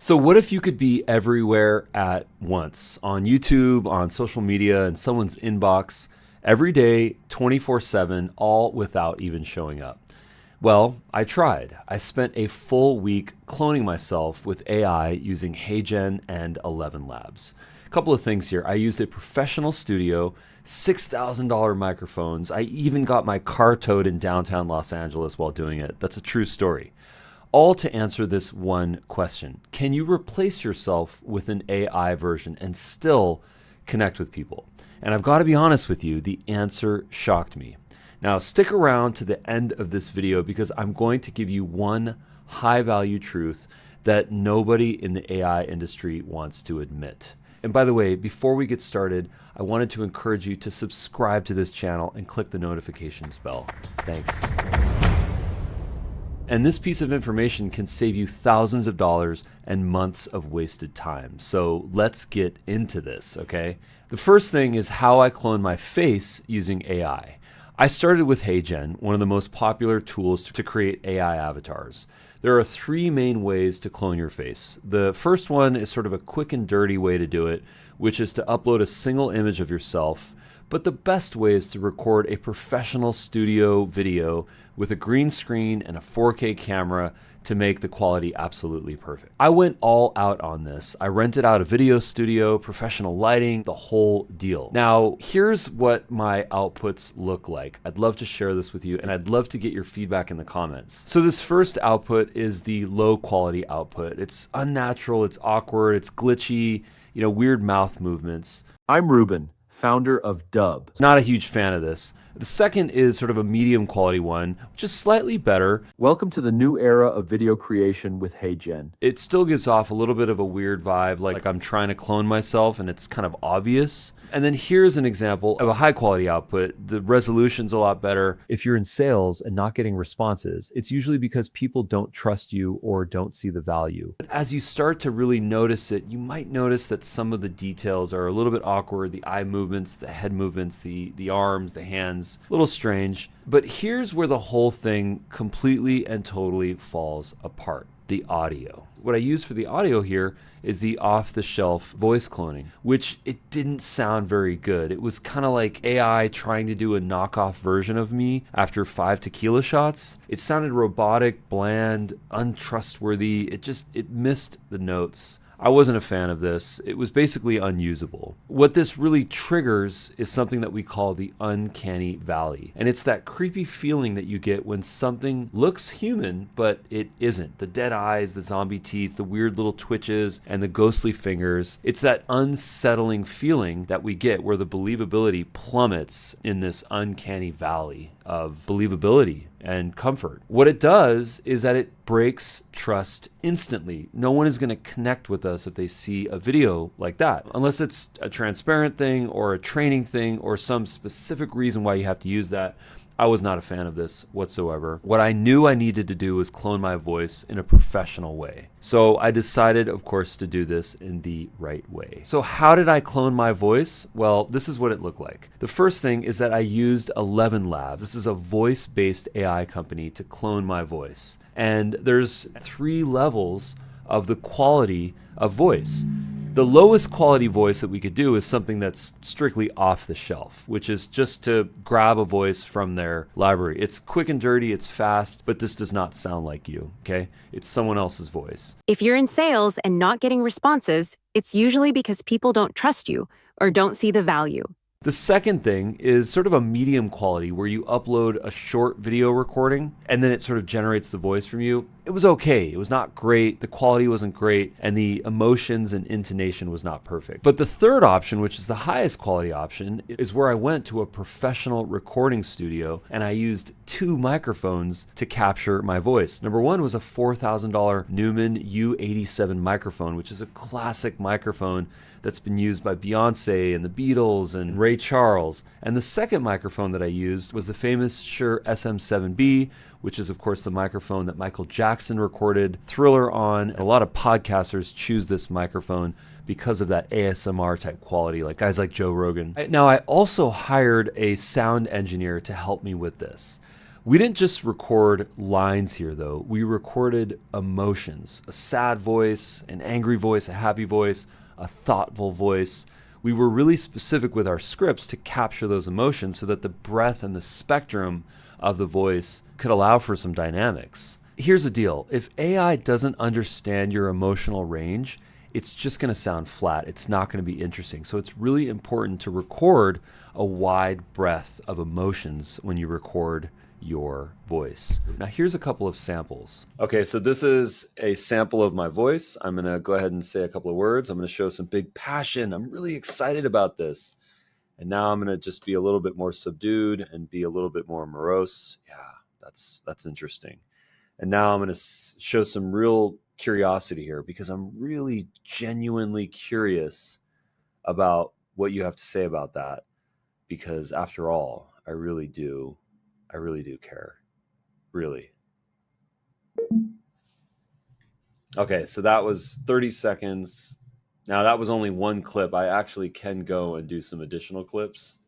So what if you could be everywhere at once, on YouTube, on social media, in someone's inbox, every day, 24/7, all without even showing up? Well, I tried. I spent a full week cloning myself with AI using HeyGen and ElevenLabs. A couple of things here. I used a professional studio, $6,000 microphones. I even got my car towed in downtown Los Angeles while doing it. That's a true story. All to answer this one question. Can you replace yourself with an AI version and still connect with people? And I've got to be honest with you, the answer shocked me. Now stick around to the end of this video because I'm going to give you one high value truth that nobody in the AI industry wants to admit. And by the way, before we get started, I wanted to encourage you to subscribe to this channel and click the notifications bell. Thanks. And this piece of information can save you thousands of dollars and months of wasted time. So let's get into this, okay? The first thing is how I clone my face using AI. I started with HeyGen, one of the most popular tools to create AI avatars. There are three main ways to clone your face. The first one is sort of a quick and dirty way to do it, which is to upload a single image of yourself. But the best way is to record a professional studio video with a green screen and a 4K camera to make the quality absolutely perfect. I went all out on this. I rented out a video studio, professional lighting, the whole deal. Now, here's what my outputs look like. I'd love to share this with you, and I'd love to get your feedback in the comments. So this first output is the low quality output. It's unnatural, it's awkward, it's glitchy, weird mouth movements. I'm Ruben, founder of Dub. Not a huge fan of this. The second is sort of a medium quality one, which is slightly better. Welcome to the new era of video creation with HeyGen. It still gives off a little bit of a weird vibe, like I'm trying to clone myself and it's kind of obvious. And then here's an example of a high quality output. The resolution's a lot better. If you're in sales and not getting responses, it's usually because people don't trust you or don't see the value. But as you start to really notice it, you might notice that some of the details are a little bit awkward. The eye movements, the head movements, the arms, the hands, a little strange. But here's where the whole thing completely and totally falls apart. The audio. What I use for the audio here is the off-the-shelf voice cloning, which it didn't sound very good. It was kind of like AI trying to do a knockoff version of me after 5 tequila shots. It sounded robotic, bland, untrustworthy. It missed the notes. I wasn't a fan of this. It was basically unusable. What this really triggers is something that we call the uncanny valley. And it's that creepy feeling that you get when something looks human, but it isn't. The dead eyes, the zombie teeth, the weird little twitches, and the ghostly fingers. It's that unsettling feeling that we get where the believability plummets in this uncanny valley of believability and comfort. What it does is that it breaks trust instantly. No one is going to connect with us if they see a video like that, unless it's a transparent thing or a training thing or some specific reason why you have to use that. I was not a fan of this whatsoever. What I knew I needed to do was clone my voice in a professional way. So I decided, of course, to do this in the right way. So how did I clone my voice? Well, this is what it looked like. The first thing is that I used ElevenLabs. This is a voice-based AI company to clone my voice. And there's 3 levels of the quality of voice. The lowest quality voice that we could do is something that's strictly off the shelf, which is just to grab a voice from their library. It's quick and dirty, it's fast, but this does not sound like you, okay? It's someone else's voice. If you're in sales and not getting responses, it's usually because people don't trust you or don't see the value. The second thing is sort of a medium quality where you upload a short video recording and then it sort of generates the voice from you. It was okay. It was not great. The quality wasn't great and the emotions and intonation was not perfect. But the third option, which is the highest quality option, is where I went to a professional recording studio and I used 2 microphones to capture my voice. Number one was a $4,000 Neumann U87 microphone, which is a classic microphone that's been used by Beyonce and the Beatles and Ray Charles. And the second microphone that I used was the famous Shure SM7B, which is of course the microphone that Michael Jackson recorded Thriller on. A lot of podcasters choose this microphone because of that ASMR type quality, like guys like Joe Rogan. Now I also hired a sound engineer to help me with this. We didn't just record lines here, though. We recorded emotions, a sad voice, an angry voice, a happy voice, a thoughtful voice. We were really specific with our scripts to capture those emotions so that the breadth and the spectrum of the voice could allow for some dynamics. Here's the deal. If AI doesn't understand your emotional range, it's just going to sound flat. It's not going to be interesting. So it's really important to record a wide breadth of emotions when you record your voice. Now here's a couple of samples. Okay, so this is a sample of my voice. I'm going to go ahead and say a couple of words. I'm going to show some big passion. I'm really excited about this. And now I'm going to just be a little bit more subdued and be a little bit more morose. Yeah, that's interesting. And now I'm going to show some real curiosity here because I'm really genuinely curious about what you have to say about that. Because after all, I really do care. Really. Okay, so that was 30 seconds. Now that was only one clip. I actually can go and do some additional clips.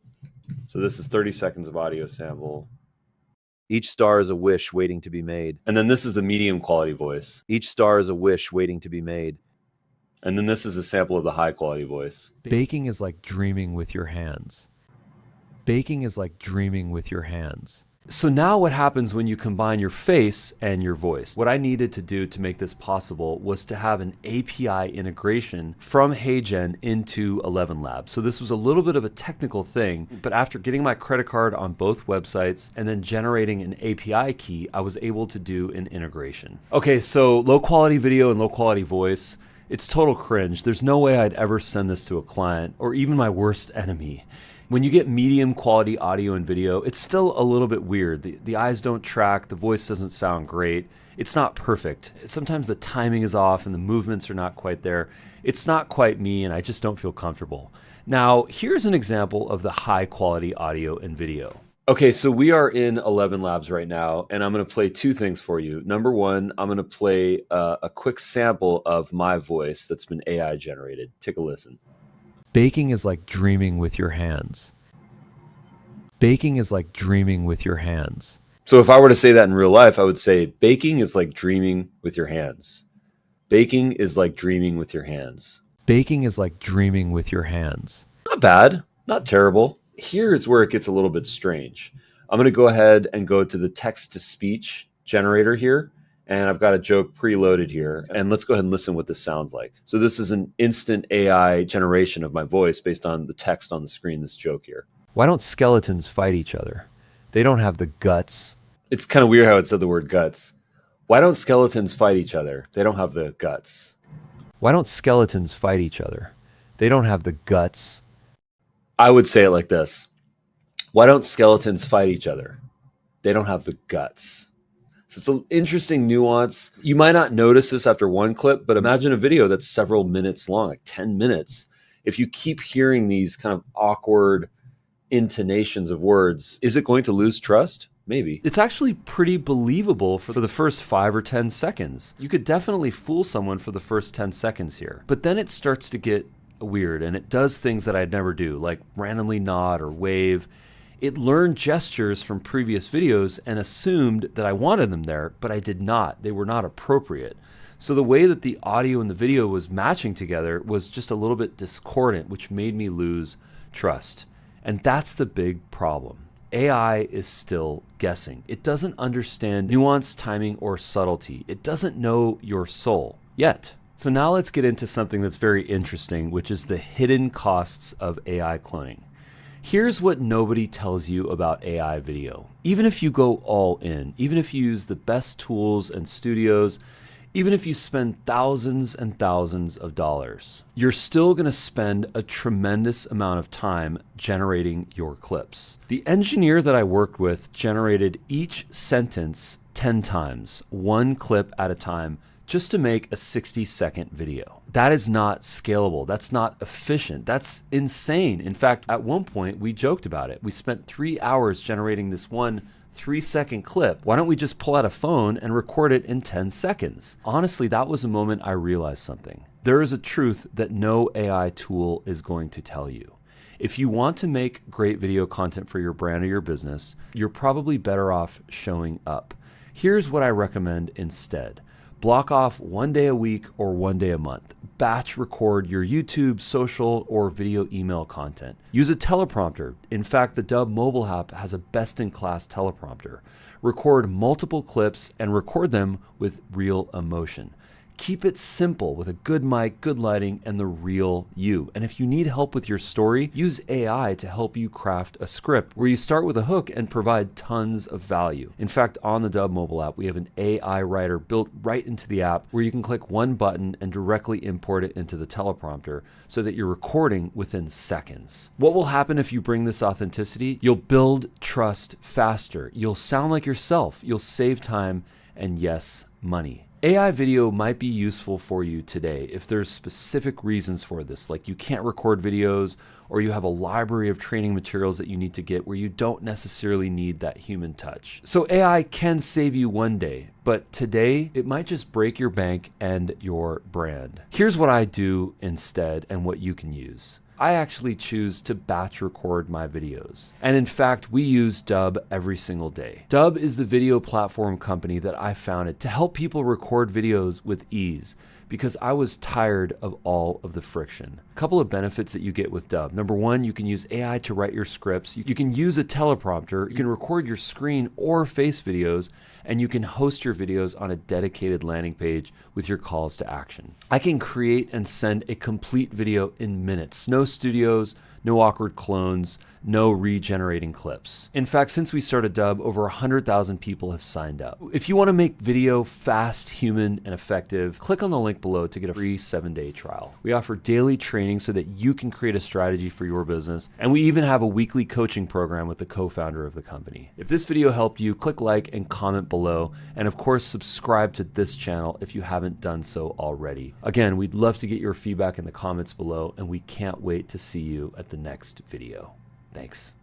So this is 30 seconds of audio sample. Each star is a wish waiting to be made. And then this is the medium quality voice. Each star is a wish waiting to be made. And then this is a sample of the high quality voice. Baking is like dreaming with your hands. Baking is like dreaming with your hands. So now what happens when you combine your face and your voice? What I needed to do to make this possible was to have an API integration from HeyGen into ElevenLabs. So this was a little bit of a technical thing, but after getting my credit card on both websites and then generating an API key, I was able to do an integration. Okay, so low quality video and low quality voice, it's total cringe. There's no way I'd ever send this to a client or even my worst enemy. When you get medium quality audio and video, it's still a little bit weird. The eyes don't track, the voice doesn't sound great. It's not perfect. Sometimes the timing is off and the movements are not quite there. It's not quite me and I just don't feel comfortable. Now, here's an example of the high quality audio and video. Okay, so we are in ElevenLabs right now, and I'm going to play two things for you. Number one, I'm going to play a quick sample of my voice that's been AI generated. Take a listen. Baking is like dreaming with your hands. Baking is like dreaming with your hands. So if I were to say that in real life, I would say baking is like dreaming with your hands. Baking is like dreaming with your hands. Baking is like dreaming with your hands. Not bad, not terrible. Here's where it gets a little bit strange. I'm going to go ahead and go to the text-to-speech generator here. And I've got a joke preloaded here. And let's go ahead and listen what this sounds like. So this is an instant AI generation of my voice based on the text on the screen, this joke here. Why don't skeletons fight each other? They don't have the guts. It's kind of weird how it said the word guts. Why don't skeletons fight each other? They don't have the guts. Why don't skeletons fight each other? They don't have the guts. I would say it like this. Why don't skeletons fight each other? They don't have the guts. So it's an interesting nuance. You might not notice this after one clip, but imagine a video that's several minutes long, like 10 minutes. If you keep hearing these kind of awkward intonations of words, is it going to lose trust? Maybe. It's actually pretty believable for the first 5 or 10 seconds. You could definitely fool someone for the first 10 seconds here. But then it starts to get weird and it does things that I'd never do, like randomly nod or wave. It learned gestures from previous videos and assumed that I wanted them there, but I did not. They were not appropriate. So the way that the audio and the video was matching together was just a little bit discordant, which made me lose trust. And that's the big problem. AI is still guessing. It doesn't understand nuance, timing, or subtlety. It doesn't know your soul yet. So now let's get into something that's very interesting, which is the hidden costs of AI cloning. Here's what nobody tells you about AI video. Even if you go all in, even if you use the best tools and studios, even if you spend thousands and thousands of dollars, you're still going to spend a tremendous amount of time generating your clips. The engineer that I worked with generated each sentence 10 times, one clip at a time, just to make a 60-second video. That is not scalable. That's not efficient. That's insane. In fact, at one point, we joked about it. We spent 3 hours generating this one 3-second clip. Why don't we just pull out a phone and record it in 10 seconds? Honestly, that was a moment I realized something. There is a truth that no AI tool is going to tell you. If you want to make great video content for your brand or your business, you're probably better off showing up. Here's what I recommend instead. Block off 1 day a week or 1 day a month. Batch record your YouTube, social, or video email content. Use a teleprompter. In fact, the Dub mobile app has a best-in-class teleprompter. Record multiple clips and record them with real emotion. Keep it simple with a good mic, good lighting, and the real you. And if you need help with your story, use AI to help you craft a script where you start with a hook and provide tons of value. In fact, on the Dub mobile app, we have an AI writer built right into the app where you can click one button and directly import it into the teleprompter so that you're recording within seconds. What will happen if you bring this authenticity? You'll build trust faster. You'll sound like yourself. You'll save time and, yes, money. AI video might be useful for you today if there's specific reasons for this, like you can't record videos or you have a library of training materials that you need to get where you don't necessarily need that human touch. So AI can save you one day, but today it might just break your bank and your brand. Here's what I do instead and what you can use. I actually choose to batch record my videos. And in fact, we use Dub every single day. Dub is the video platform company that I founded to help people record videos with ease because I was tired of all of the friction. A couple of benefits that you get with Dub. Number one, you can use AI to write your scripts. You can use a teleprompter. You can record your screen or face videos, and you can host your videos on a dedicated landing page with your calls to action. I can create and send a complete video in minutes. No studios, no awkward clones, no regenerating clips. In fact, since we started Dub, over 100,000 people have signed up. If you want to make video fast, human, and effective, click on the link below to get a free 7-day trial. We offer daily training so that you can create a strategy for your business, and we even have a weekly coaching program with the co-founder of the company. If this video helped you, click like and comment below, and of course, subscribe to this channel if you haven't done so already. Again, we'd love to get your feedback in the comments below, and we can't wait to see you at the next video. Thanks.